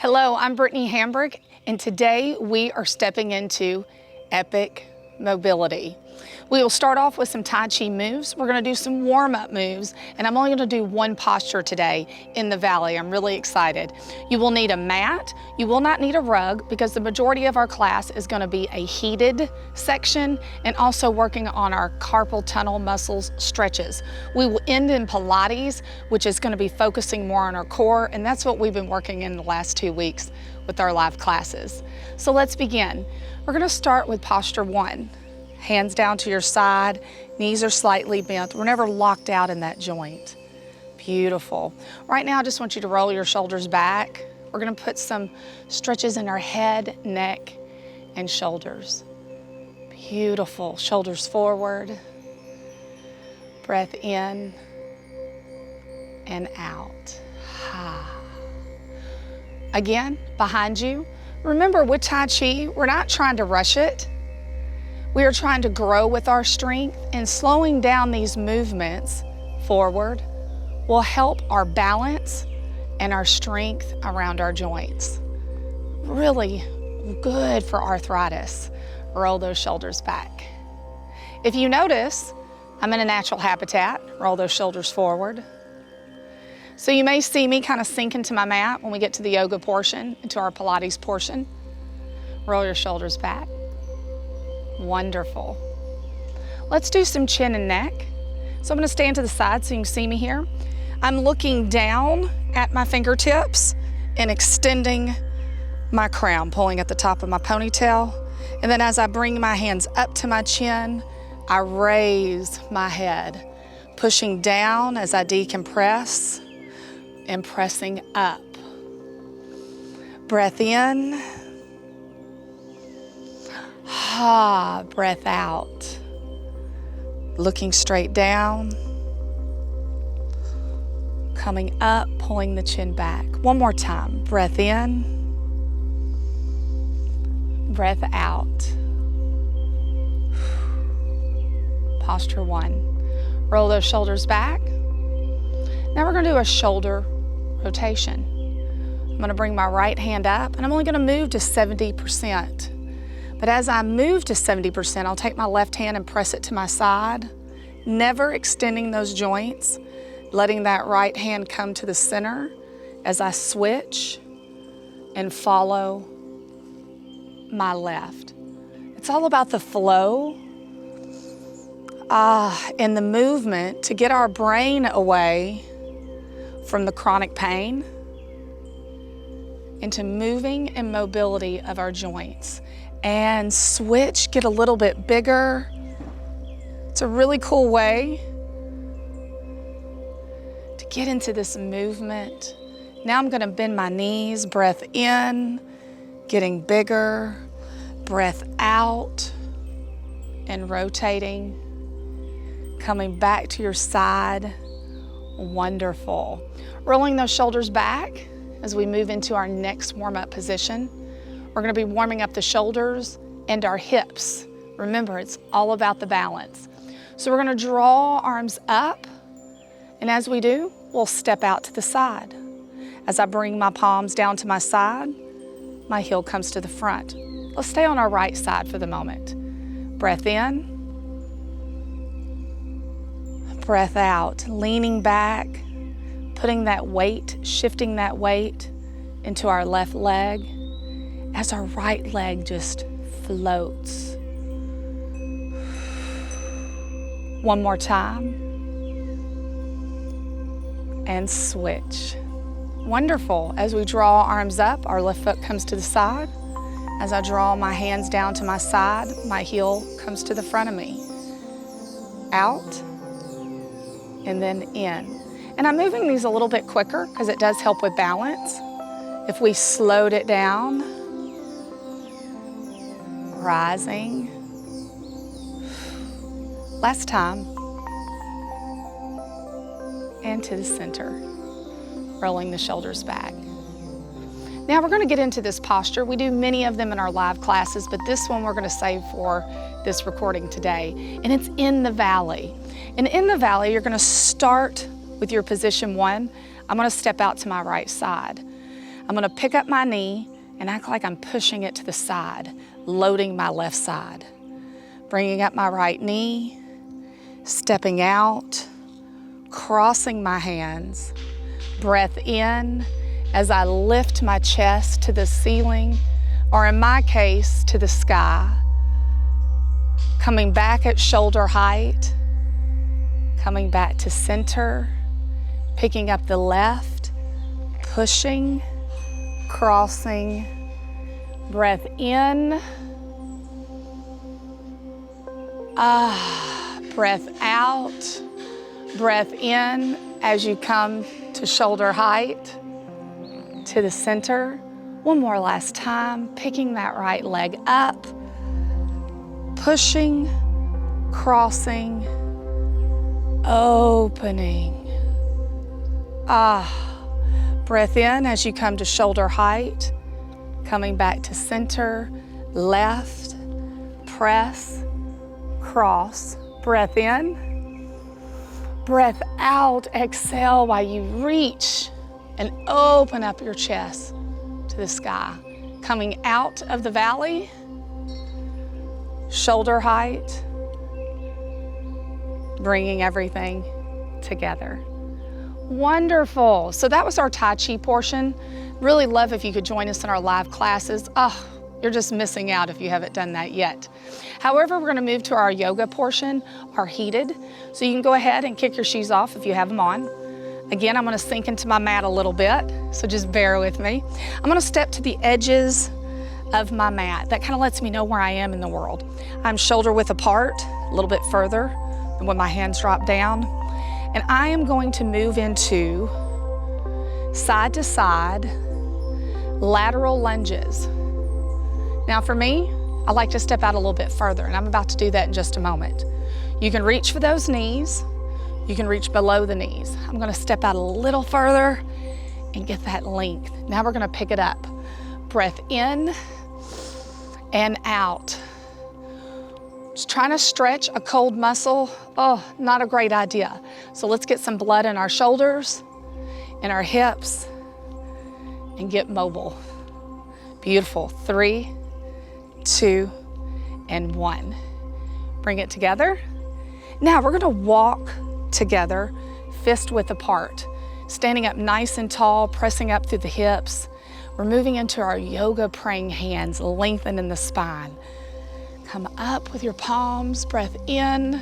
Hello, I'm Brittany Hambrick, and today we are stepping into epic mobility. We will start off with some Tai-Chi moves. We're gonna do some warm-up moves, and I'm only gonna do one posture today in the valley. I'm really excited. You will need a mat. You will not need a rug because the majority of our class is gonna be a heated section and also working on our carpal tunnel muscles stretches. We will end in Pilates, which is gonna be focusing more on our core, and that's what we've been working in the last 2 weeks with our live classes. So let's begin. We're gonna start with posture 1. Hands down to your side, knees are slightly bent. We're never locked out in that joint. Beautiful. Right now, I just want you to roll your shoulders back. We're gonna put some stretches in our head, neck, and shoulders. Beautiful. Shoulders forward. Breath in and out. Again, behind you. Remember, with Tai Chi, we're not trying to rush it. We are trying to grow with our strength, and slowing down these movements forward will help our balance and our strength around our joints. Really good for arthritis. Roll those shoulders back. If you notice, I'm in a natural habitat. Roll those shoulders forward. So you may see me kind of sink into my mat when we get to the yoga portion, into our Pilates portion. Roll your shoulders back. Wonderful. Let's do some chin and neck. So I'm going to stand to the side so you can see me here. I'm looking down at my fingertips and extending my crown, pulling at the top of my ponytail. And then as I bring my hands up to my chin, I raise my head, pushing down as I decompress and pressing up. Breath in. Breath out. Looking straight down. Coming up, pulling the chin back. One more time. Breath in. Breath out. Posture 1. Roll those shoulders back. Now we're going to do a shoulder rotation. I'm going to bring my right hand up, and I'm only going to move to 70%. But as I move to 70%, I'll take my left hand and press it to my side, never extending those joints, letting that right hand come to the center as I switch and follow my left. It's all about the flow and the movement to get our brain away from the chronic pain into moving and mobility of our joints. And switch, get a little bit bigger. It's a really cool way to get into this movement. Now I'm gonna bend my knees, breath in, getting bigger, breath out, and rotating, coming back to your side. Wonderful. Rolling those shoulders back as we move into our next warm-up position. We're gonna be warming up the shoulders and our hips. Remember, it's all about the balance. So we're gonna draw arms up, and as we do, we'll step out to the side. As I bring my palms down to my side, my heel comes to the front. Let's stay on our right side for the moment. Breath in, breath out, leaning back, putting that weight, shifting that weight into our left leg, as our right leg just floats. One more time. And switch. Wonderful. As we draw arms up, our left foot comes to the side. As I draw my hands down to my side, my heel comes to the front of me. Out, and then in. And I'm moving these a little bit quicker because it does help with balance. If we slowed it down, rising. Last time. And to the center. Rolling the shoulders back. Now we're going to get into this posture. We do many of them in our live classes, but this one we're going to save for this recording today. And it's in the valley. And in the valley, you're going to start with your position 1. I'm going to step out to my right side. I'm gonna pick up my knee and act like I'm pushing it to the side, loading my left side. Bringing up my right knee, stepping out, crossing my hands. Breath in as I lift my chest to the ceiling, or in my case, to the sky. Coming back at shoulder height, coming back to center, picking up the left, pushing, crossing, breath in, breath out, breath in as you come to shoulder height, to the center. One more last time, picking that right leg up, pushing, crossing, opening. Breath in as you come to shoulder height, coming back to center, left, press, cross. Breath in, breath out, exhale while you reach and open up your chest to the sky. Coming out of the valley, shoulder height, bringing everything together. Wonderful. So that was our Tai Chi portion. Really love if you could join us in our live classes. You're just missing out if you haven't done that yet. However, we're gonna move to our yoga portion, our heated. So you can go ahead and kick your shoes off if you have them on. Again, I'm gonna sink into my mat a little bit, so just bear with me. I'm gonna step to the edges of my mat. That kind of lets me know where I am in the world. I'm shoulder width apart, a little bit further than when my hands drop down. And I am going to move into side to side lateral lunges. Now for me, I like to step out a little bit further, and I'm about to do that in just a moment. You can reach for those knees. You can reach below the knees. I'm gonna step out a little further and get that length. Now we're gonna pick it up. Breath in and out. Just trying to stretch a cold muscle, not a great idea. So let's get some blood in our shoulders, in our hips, and get mobile. Beautiful. 3, 2, and 1. Bring it together. Now we're gonna walk together, fist width apart, standing up nice and tall, pressing up through the hips. We're moving into our yoga praying hands, lengthen in the spine. Come up with your palms, breath in,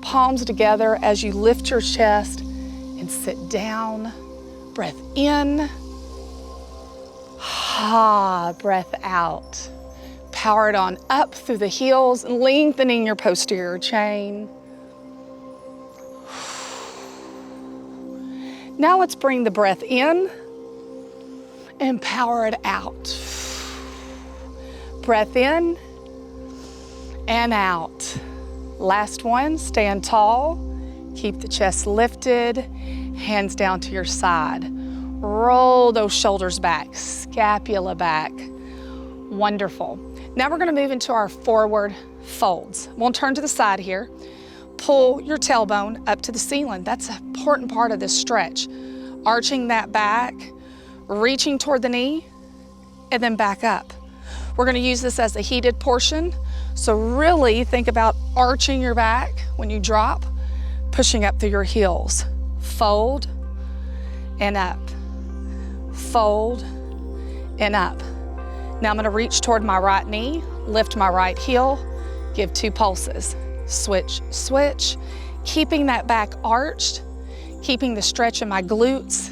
palms together as you lift your chest and sit down. Breath in, breath out. Power it on up through the heels, lengthening your posterior chain. Now let's bring the breath in and power it out. Breath in and out. Last one, stand tall. Keep the chest lifted, hands down to your side. Roll those shoulders back, scapula back. Wonderful. Now we're gonna move into our forward folds. We'll turn to the side here. Pull your tailbone up to the ceiling. That's an important part of this stretch. Arching that back, reaching toward the knee, and then back up. We're gonna use this as a heated portion. So really think about arching your back when you drop, pushing up through your heels. Fold and up, fold and up. Now I'm gonna reach toward my right knee, lift my right heel, give 2 pulses. Switch, switch, keeping that back arched, keeping the stretch in my glutes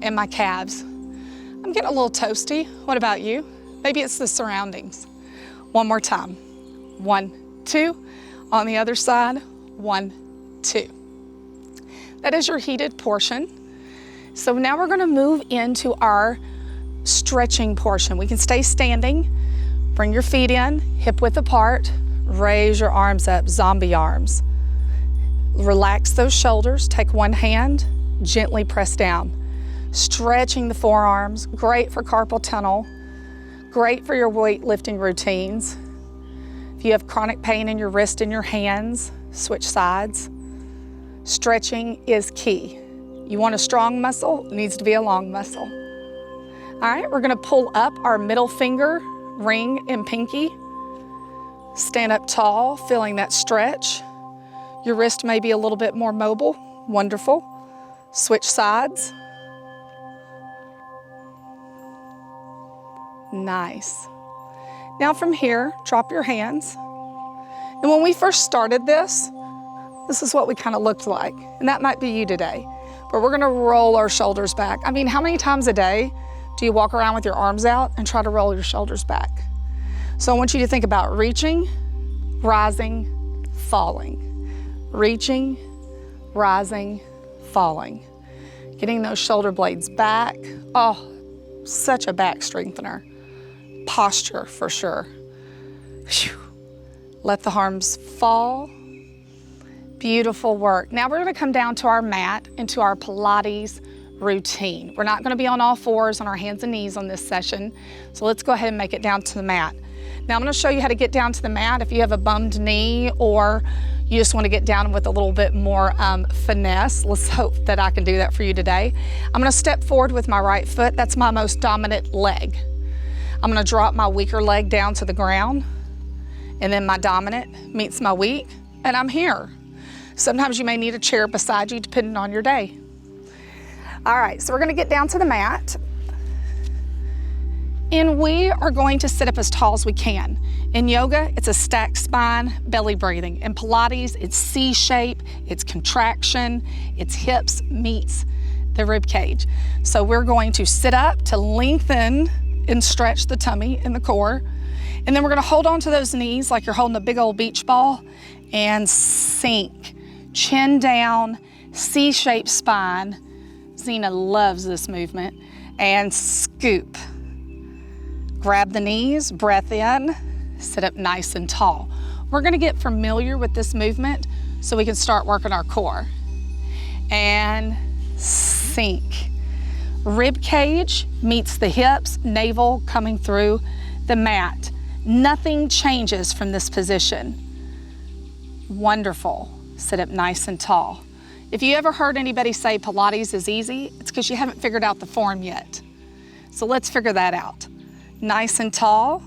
and my calves. I'm getting a little toasty. What about you? Maybe it's the surroundings. One more time. 1, 2. On the other side, 1, 2. That is your heated portion. So now we're gonna move into our stretching portion. We can stay standing. Bring your feet in, hip width apart. Raise your arms up, zombie arms. Relax those shoulders. Take one hand, gently press down. Stretching the forearms, great for carpal tunnel, great for your weightlifting routines. If you have chronic pain in your wrist and your hands, switch sides. Stretching is key. You want a strong muscle, it needs to be a long muscle. All right, we're gonna pull up our middle finger, ring, and pinky. Stand up tall, feeling that stretch. Your wrist may be a little bit more mobile. Wonderful. Switch sides. Nice. Now from here, drop your hands. And when we first started this is what we kind of looked like. And that might be you today. But we're gonna roll our shoulders back. I mean, how many times a day do you walk around with your arms out and try to roll your shoulders back? So I want you to think about reaching, rising, falling. Reaching, rising, falling. Getting those shoulder blades back. Oh, such a back strengthener. Posture for sure. Whew. Let the arms fall. Beautiful work. Now we're gonna come down to our mat and to our Pilates routine. We're not gonna be on all fours on our hands and knees on this session. So let's go ahead and make it down to the mat. Now I'm gonna show you how to get down to the mat if you have a bummed knee or you just wanna get down with a little bit more finesse. Let's hope that I can do that for you today. I'm gonna step forward with my right foot. That's my most dominant leg. I'm gonna drop my weaker leg down to the ground, and then my dominant meets my weak, and I'm here. Sometimes you may need a chair beside you depending on your day. All right, so we're gonna get down to the mat. And we are going to sit up as tall as we can. In yoga, it's a stacked spine, belly breathing. In Pilates, it's C shape, it's contraction, it's hips meets the rib cage. So we're going to sit up to lengthen and stretch the tummy and the core. And then we're gonna hold on to those knees like you're holding a big old beach ball and sink. Chin down, C-shaped spine. Zena loves this movement. And scoop. Grab the knees, breath in, sit up nice and tall. We're gonna get familiar with this movement so we can start working our core. And sink. Rib cage meets the hips, navel coming through the mat. Nothing changes from this position. Wonderful. Sit up nice and tall. If you ever heard anybody say Pilates is easy, it's because you haven't figured out the form yet. So let's figure that out. Nice and tall.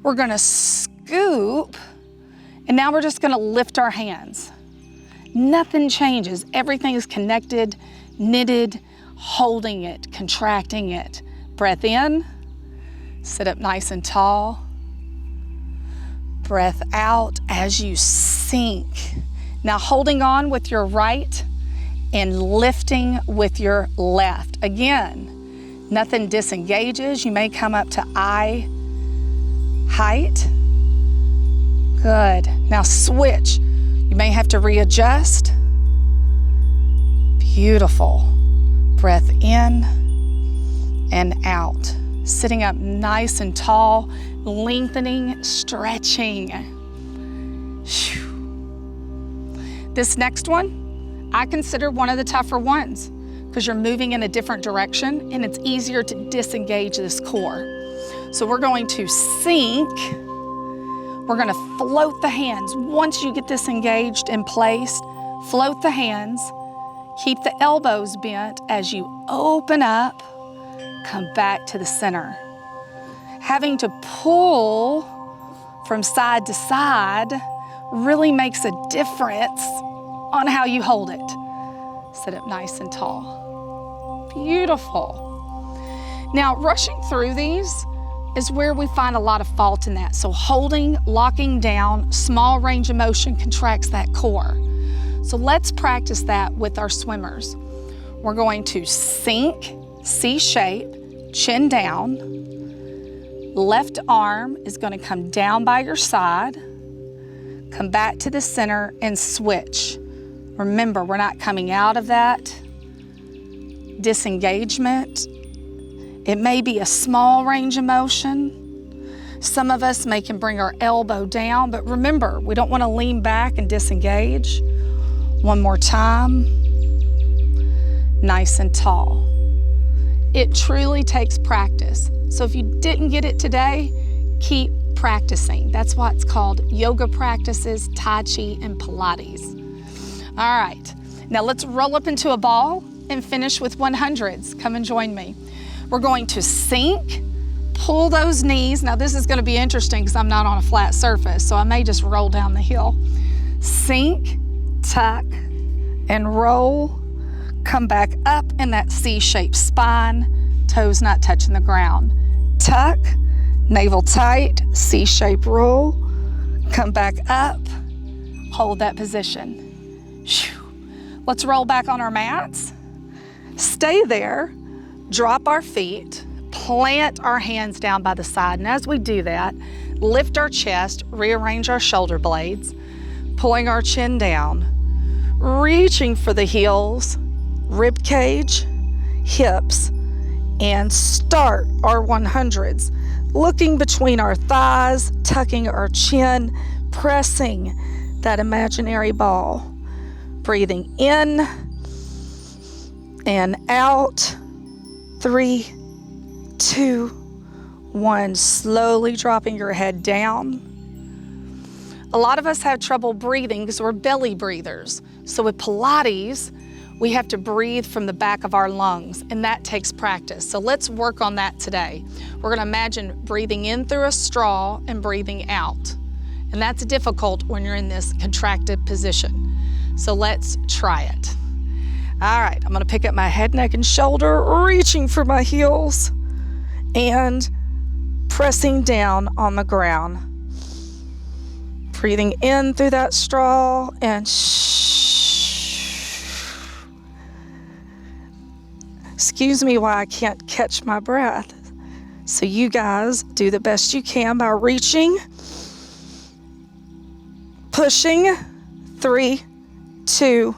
We're gonna scoop, and now we're just gonna lift our hands. Nothing changes. Everything is connected, knitted, holding it, contracting it. Breath in, sit up nice and tall. Breath out as you sink. Now holding on with your right and lifting with your left. Again, nothing disengages. You may come up to eye height. Good. Now switch. You may have to readjust. Beautiful. Breath in and out. Sitting up nice and tall, lengthening, stretching. Whew. This next one, I consider one of the tougher ones because you're moving in a different direction and it's easier to disengage this core. So we're going to sink. We're gonna float the hands. Once you get this engaged and placed, float the hands. Keep the elbows bent as you open up, come back to the center. Having to pull from side to side really makes a difference on how you hold it. Sit up nice and tall. Beautiful. Now, rushing through these is where we find a lot of fault in that. So holding, locking down, small range of motion contracts that core. So let's practice that with our swimmers. We're going to sink, C shape, chin down. Left arm is going to come down by your side. Come back to the center and switch. Remember, we're not coming out of that disengagement. It may be a small range of motion. Some of us can bring our elbow down, but remember, we don't want to lean back and disengage. One more time. Nice and tall. It truly takes practice. So if you didn't get it today, keep practicing. That's why it's called yoga practices, Tai Chi, and Pilates. All right, now let's roll up into a ball and finish with 100s. Come and join me. We're going to sink, pull those knees. Now this is going to be interesting because I'm not on a flat surface, so I may just roll down the hill. Sink, tuck, and roll. Come back up in that C-shaped spine, toes not touching the ground. Tuck, navel tight, C-shaped roll. Come back up, hold that position. Let's roll back on our mats. Stay there, drop our feet, plant our hands down by the side. And as we do that, lift our chest, rearrange our shoulder blades, pulling our chin down, reaching for the heels, rib cage, hips, and start our 100s. Looking between our thighs, tucking our chin, pressing that imaginary ball. Breathing in and out. 3, 2, 1. Slowly dropping your head down. A lot of us have trouble breathing because we're belly breathers. So with Pilates, we have to breathe from the back of our lungs, and that takes practice. So let's work on that today. We're going to imagine breathing in through a straw and breathing out. And that's difficult when you're in this contracted position. So let's try it. All right, I'm going to pick up my head, neck, and shoulder, reaching for my heels, and pressing down on the ground. Breathing in through that straw and excuse me while I can't catch my breath. So you guys do the best you can by reaching, pushing. 3, 2,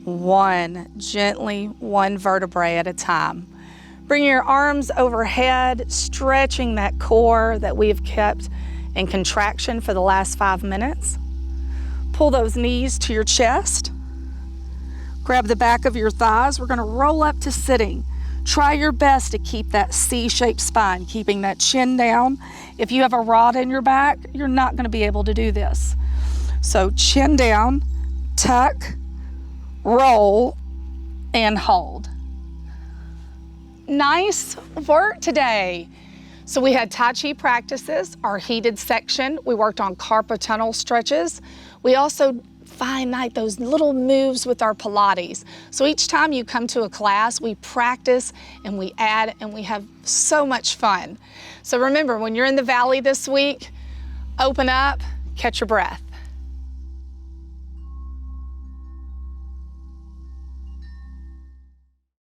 1. Gently, one vertebrae at a time. Bring your arms overhead, stretching that core that we have kept in contraction for the last 5 minutes. Pull those knees to your chest. Grab the back of your thighs. We're going to roll up to sitting. Try your best to keep that C-shaped spine, keeping that chin down. If you have a rod in your back, you're not going to be able to do this. So chin down, tuck, roll, and hold. Nice work today. So we had Tai Chi practices, our heated section. We worked on carpal tunnel stretches. We also fine-night those little moves with our Pilates. So each time you come to a class, we practice and we add and we have so much fun. So remember, when you're in the valley this week, open up, catch your breath.